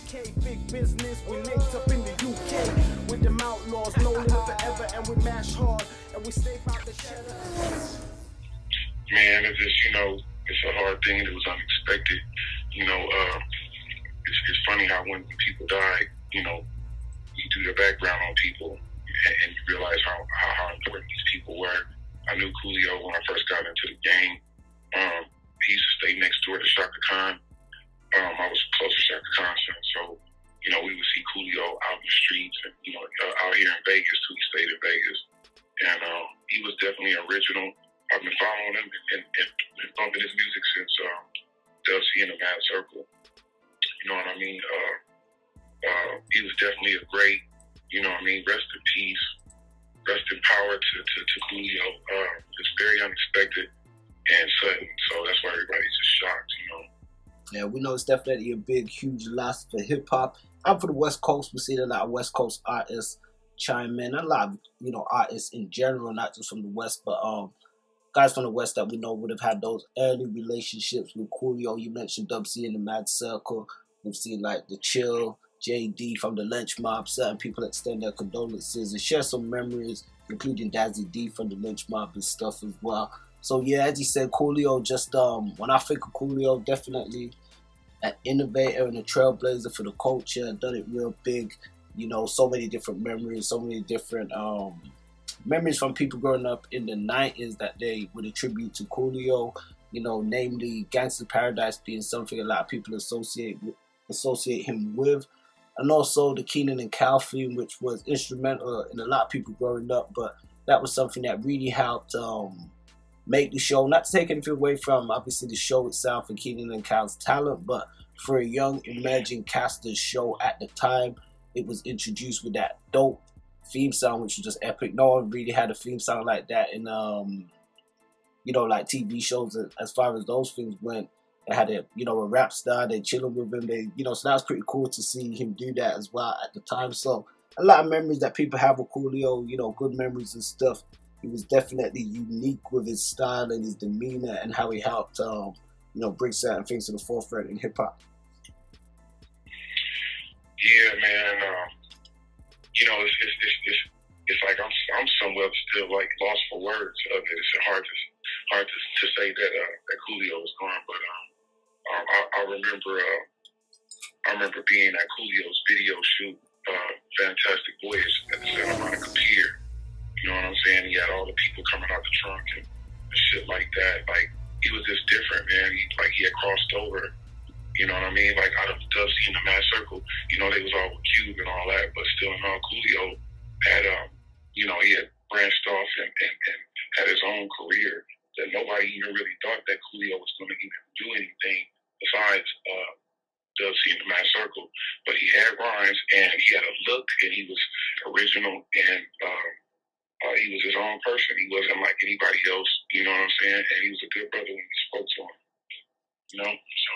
BK, big business, we linked up in the UK with them outlaws, no limit forever, and we mash hard, and we stay out the cheddar. Man, it's just, it's a hard thing. It was unexpected. It's funny how when people die, you do your background on people and you realize how important these people were. I knew Coolio when I first got into the game. He used to stay next door to Shaka Khan. I was close to Shaka Khan, so, we would see Coolio out in the streets and, out here in Vegas too. He stayed in Vegas. And he was definitely original. I've been following him and bumping his music since Dub C and the Mad Circle. You know what I mean? He was definitely a great, rest in peace, rest in power to Coolio. It's very unexpected and sudden, so that's why everybody's just shocked, Yeah, we know it's definitely a big, huge loss for hip-hop. And for the West Coast, we've seen a lot of West Coast artists chime in. A lot of, artists in general, not just from the West, but guys from the West that we know would have had those early relationships with Coolio. You mentioned Dub C in the Mad Circle. We've seen like The Chill, JD from the Lynch Mob. Certain people extend their condolences and share some memories, including Dazzy D from the Lynch Mob and stuff as well. So yeah, as you said, Coolio just when I think of Coolio, definitely an innovator and a trailblazer for the culture, done it real big. So many different memories, so many different memories from people growing up in the 90s that they would attribute to Coolio, namely Gangsta's Paradise being something a lot of people associate him with, and also the Kenan and Cal theme, which was instrumental in a lot of people growing up, but that was something that really helped make the show, not to take anything away from obviously the show itself and Kenan and Cal's talent, but for a young emerging caster's show at the time, it was introduced with that dope theme song, which was just epic. No one really had a theme song like that in like TV shows as far as those things went. They had a rap star, they chilling with him, so that was pretty cool to see him do that as well at the time. So a lot of memories that people have with Coolio, good memories and stuff. He was definitely unique with his style and his demeanor and how he helped bring certain things to the forefront in hip hop. Yeah, man. It's like I'm somewhat still like lost for words of it. It's hard to say that Coolio was gone, but I remember being at Coolio's video shoot, Fantastic Voyage at the Santa Monica Pier. You know what I'm saying? He had all the people coming out the trunk and shit like that. Like, he was just different, man. He had crossed over. You know what I mean? Like, out of Dub C in the Mad Circle, they was all with Cube and all that, but still in all, Coolio had, he had branched off and had his own career that nobody even really thought that Coolio was going to even do anything besides Dub C in the Mad Circle. But he had rhymes and he had a look and he was original and he was his own person. He wasn't like anybody else, you know what I'm saying? And he was a good brother when he spoke to him, So.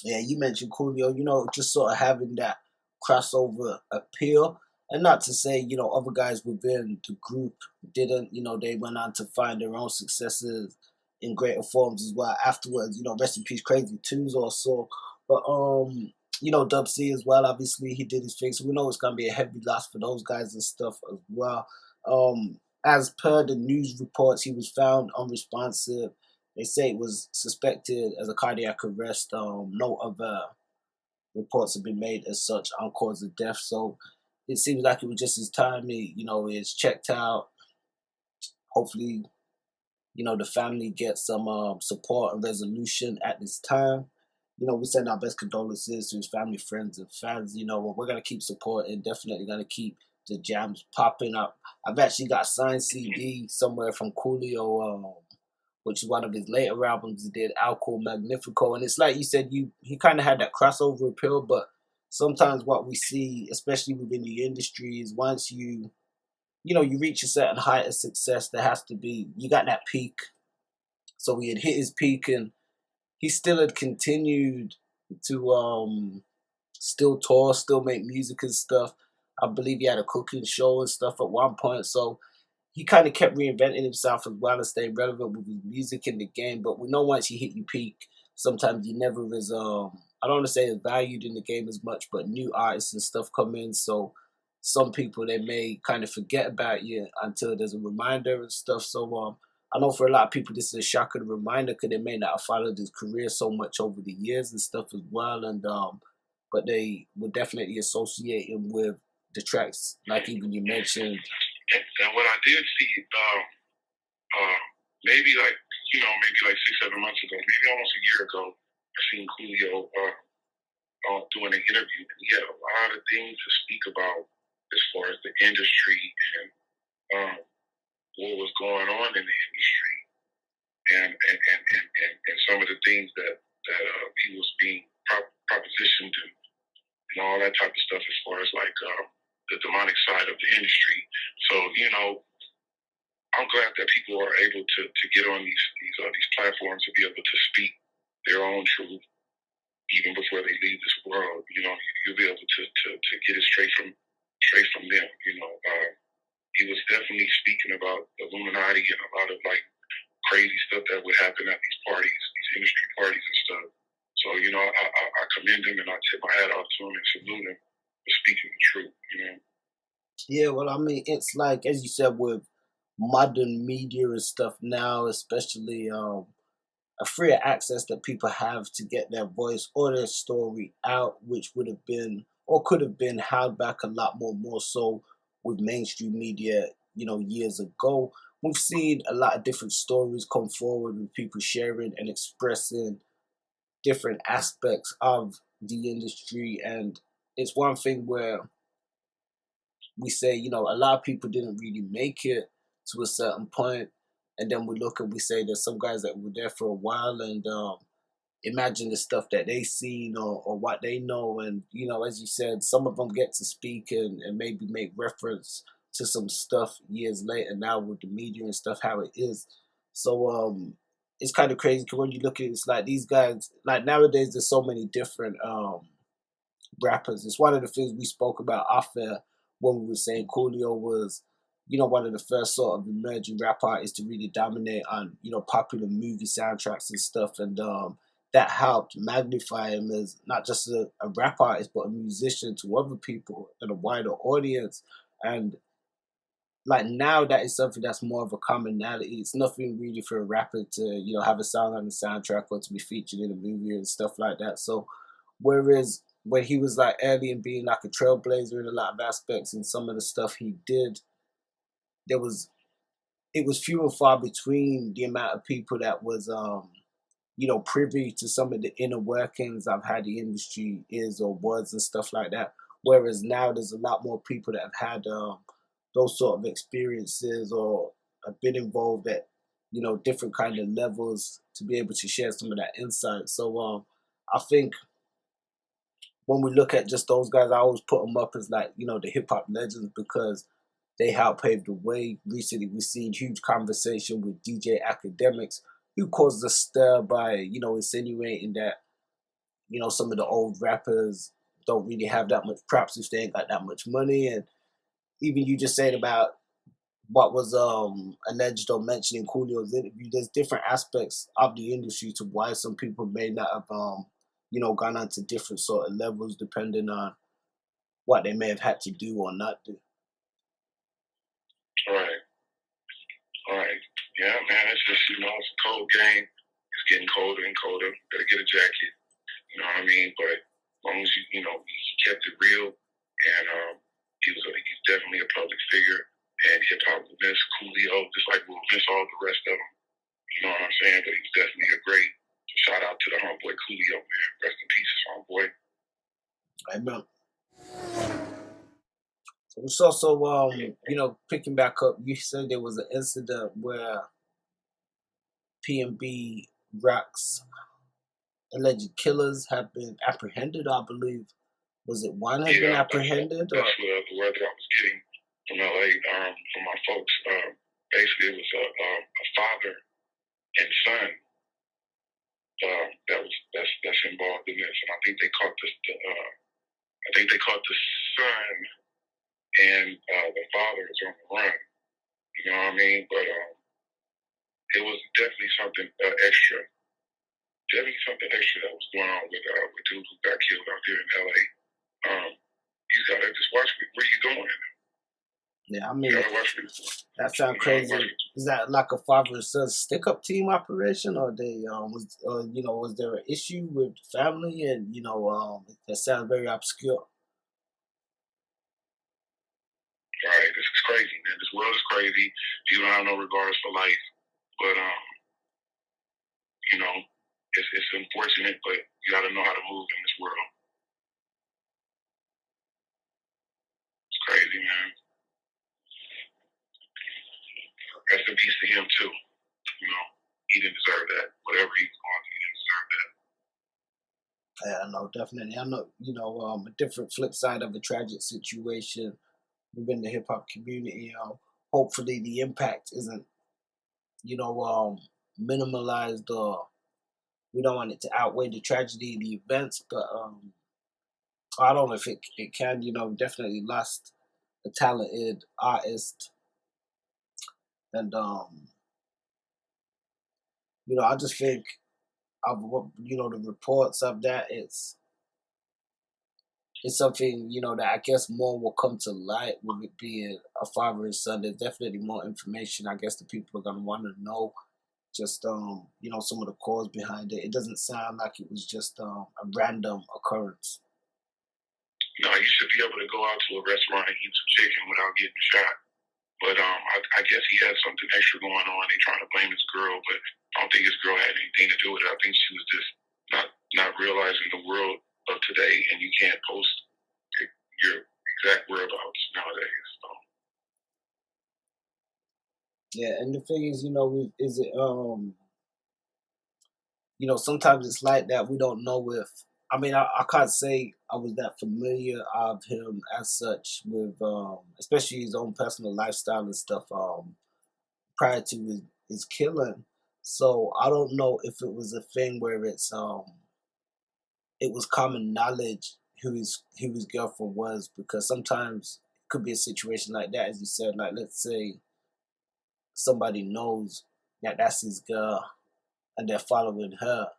Yeah, you mentioned Coolio, just sort of having that crossover appeal. And not to say, other guys within the group didn't, they went on to find their own successes in greater forms as well afterwards. Rest in peace, Crazy Twos also. But, Dub C as well, obviously, he did his thing. So we know it's going to be a heavy loss for those guys and stuff as well. As per the news reports, he was found unresponsive. They say it was suspected as a cardiac arrest. No other reports have been made as such on cause of death. So it seems like it was just his time. It's checked out. Hopefully, the family gets some support and resolution at this time. We send our best condolences to his family, friends, and fans. We're going to keep supporting, definitely going to keep the jams popping up. I've actually got a signed CD somewhere from Coolio, which is one of his later albums he did, Alcohol Magnifico. And it's like you said, he kind of had that crossover appeal, but sometimes what we see, especially within the industry, is once you reach a certain height of success, there has to be, you got that peak. So he had hit his peak and he still had continued to still tour, still make music and stuff. I believe he had a cooking show and stuff at one point. So he kind of kept reinventing himself as well and staying relevant with his music in the game. But we know once you hit your peak, sometimes you never is I don't want to say is valued in the game as much, but new artists and stuff come in, so some people they may kind of forget about you until there's a reminder and stuff. So I know for a lot of people this is a shocking reminder because they may not have followed his career so much over the years and stuff as well, and but they would definitely associate him with the tracks like even you mentioned. And what I did see, maybe like maybe like 6, 7 months ago, maybe almost a year ago, I seen Coolio doing an interview, and he had a lot of things to speak about as far as the industry and what was going on in the industry, and some of the things that he was being propositioned and all that type of stuff as far as like the demonic side of the industry. So I'm glad that people are able to get on these platforms to be able to speak their own truth even before they leave this world. You'll be able to get it straight from them. He was definitely speaking about Illuminati and a lot of like crazy stuff that would happen at these parties, these industry parties and stuff. So I commend him and I tip my hat off to him and salute him for speaking the truth. Yeah, well, I mean, it's like as you said with modern media and stuff now, especially a freer access that people have to get their voice or their story out, which would have been or could have been held back a lot more so with mainstream media, years ago. We've seen a lot of different stories come forward with people sharing and expressing different aspects of the industry, and it's one thing where we say, a lot of people didn't really make it to a certain point, and then we look and we say there's some guys that were there for a while, and imagine the stuff that they seen or what they know, and as you said, some of them get to speak and maybe make reference to some stuff years later now with the media and stuff how it is. So it's kind of crazy because when you look at it, it's like these guys, like nowadays there's so many different rappers. It's one of the things we spoke about off air when we were saying Coolio was, one of the first sort of emerging rap artists to really dominate on, popular movie soundtracks and stuff. And that helped magnify him as not just a rap artist, but a musician to other people and a wider audience. And like now that is something that's more of a commonality. It's nothing really for a rapper to, have a song on the soundtrack or to be featured in a movie and stuff like that. So whereas when he was like early and being like a trailblazer in a lot of aspects and some of the stuff he did, it was few and far between the amount of people that was privy to some of the inner workings of how the industry is or was and stuff like that. Whereas now there's a lot more people that have had those sort of experiences or have been involved at different kind of levels to be able to share some of that insight. So I think when we look at just those guys, I always put them up as like the hip hop legends because they helped pave the way. Recently, we've seen huge conversation with DJ Academics, who caused a stir by insinuating that some of the old rappers don't really have that much props if they ain't got that much money, and even you just saying about what was alleged or mentioned in Coolio's interview. There's different aspects of the industry to why some people may not have gone on to different sort of levels depending on what they may have had to do or not do. Right. Yeah, man, it's just, it's a cold game. It's getting colder and colder. Better get a jacket. You know what I mean? But as long as he kept it real, and he's definitely a public figure, and hip hop will miss Coolio, just like we'll miss all the rest of them. You know what I'm saying? But he's definitely a great shout out to the homeboy Coolio, man. Rest in peace, homeboy. Amen. So it's also picking back up. You said there was an incident where P&B Rock's alleged killers have been apprehended. I believe was it one has been apprehended? That's the word that I was getting from LA from my folks. Basically, it was a father and son that's involved in this, and I think they caught the son, and the father is on the run. You know what I mean? But it was definitely something extra definitely something extra that was going on with dude who got killed out there in LA. You gotta just watch where you going. Yeah, I You mean, gotta watch that sounds crazy. Is that like a father and son stick up team operation, or they was there an issue with the family, and that sounds very obscure. Right, this is crazy, man. This world is crazy. People have no regards for life, but it's unfortunate, but you got to know how to move in this world. It's crazy, man. Rest in peace to him too. He didn't deserve that. Whatever he's going through, he didn't deserve that. Yeah, I know, definitely. I know, a different flip side of a tragic situation within the hip hop community. Hopefully the impact isn't, minimalized, or we don't want it to outweigh the tragedy of the events, but I don't know if it can. Definitely lost a talented artist, and I just think of what the reports of that. It's something that I guess more will come to light with it being a father and son. There's definitely more information. I guess the people are gonna want to know just some of the cause behind it. It doesn't sound like it was just a random occurrence. No, you should be able to go out to a restaurant and eat some chicken without getting shot. But I guess he had something extra going on. They trying to blame his girl, but I don't think his girl had anything to do with it. I think she was just not realizing the world of today, and you can't post your exact whereabouts nowadays. So. Yeah, and the thing is, is it sometimes it's like that. We don't know if. I mean, I can't say I was that familiar of him as such with, especially his own personal lifestyle and stuff prior to his killing. So I don't know if it was a thing where it was common knowledge who his girlfriend was, because sometimes it could be a situation like that, as you said. Like, let's say somebody knows that that's his girl and they're following her.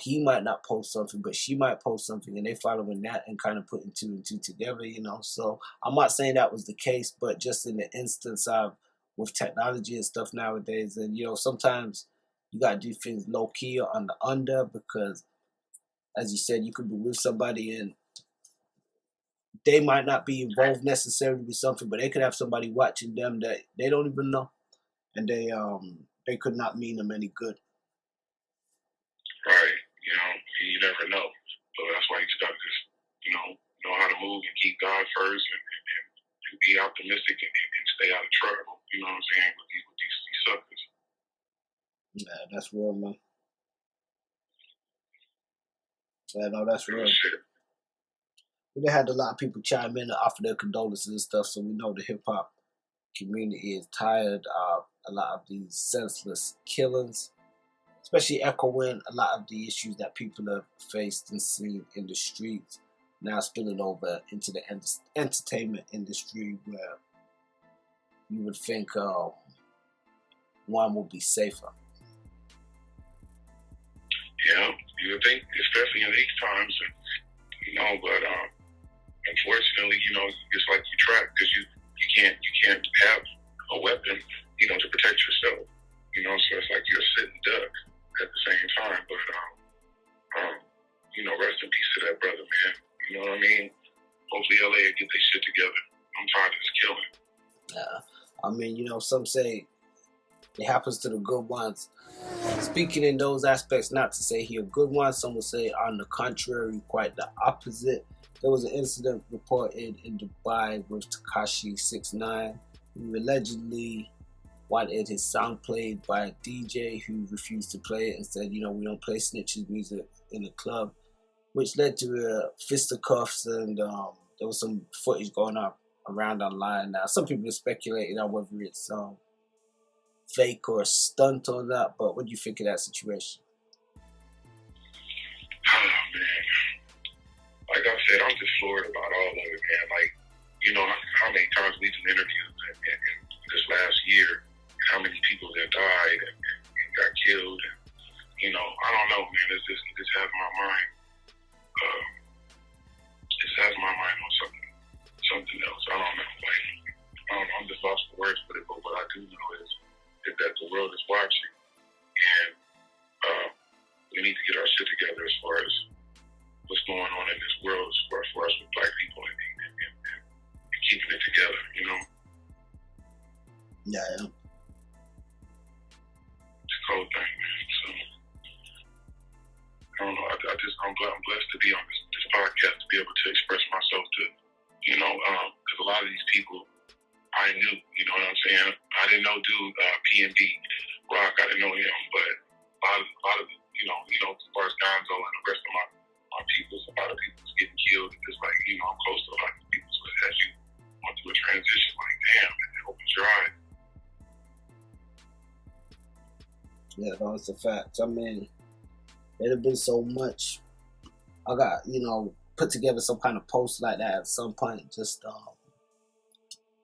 He might not post something, but she might post something, and they following that and kind of putting two and two together. So I'm not saying that was the case, but just in the instance of with technology and stuff nowadays, and sometimes you gotta do things low key or on the under, because as you said, you could be with somebody and they might not be involved necessarily with something, but they could have somebody watching them that they don't even know, and they could not mean them any good. Right. You never know. So that's why you just got to just, know how to move and keep God first, and be optimistic, and stay out of trouble. You know what I'm saying? With these suckers. Yeah, that's real, man. Yeah, no, that's real. They had a lot of people chime in and offer their condolences and stuff, so we know the hip hop community is tired of a lot of these senseless killings, especially echoing a lot of the issues that people have faced and seen in the streets, now spilling over into the entertainment industry, where you would think one would be safer. Yeah, you would think, especially in these times, but unfortunately, it's like you trapped because you can't have a weapon, to protect yourself. So it's like you're a sitting duck at the same time. But rest in peace to that brother, man. You know what I mean? Hopefully LA will get their shit together. I'm tired of this killing. Yeah. I mean, some say it happens to the good ones. Speaking in those aspects, not to say he a good one, some would say on the contrary, quite the opposite. There was an incident reported in Dubai with Tekashi 6ix9ine, who allegedly wanted his song played by a DJ who refused to play it and said, we don't play snitches music in the club, which led to fisticuffs, and there was some footage going up around online. Now, some people are speculating on whether it's fake or a stunt or not, but what do you think of that situation? Oh, man. Like I said, I'm just floored about all of it, man. Like, how many times we've done interviews in this last year, how many people that died and got killed. And, be on this podcast to be able to express myself to, because a lot of these people I knew, you know what I'm saying? I didn't know dude, P&B, Rock, I didn't know him, but a lot of as far as Gonzo and the rest of my people, a lot of people was getting killed. It's like, I'm close to a lot of people, so as you went through a transition, like, damn, it opens your eyes. Yeah, that's a fact. I mean, it'd have been so much. I got, put together some kind of post like that at some point, just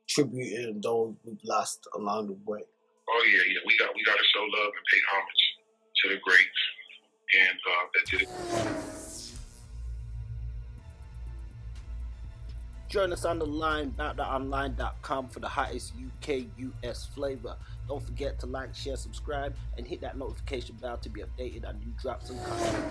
tributing those we've lost along the way. Oh yeah, we got to show love and pay homage to the greats, and that did it. Join us on the line, bout.online.com, for the hottest UK, US flavor. Don't forget to like, share, subscribe, and hit that notification bell to be updated on new drops and content.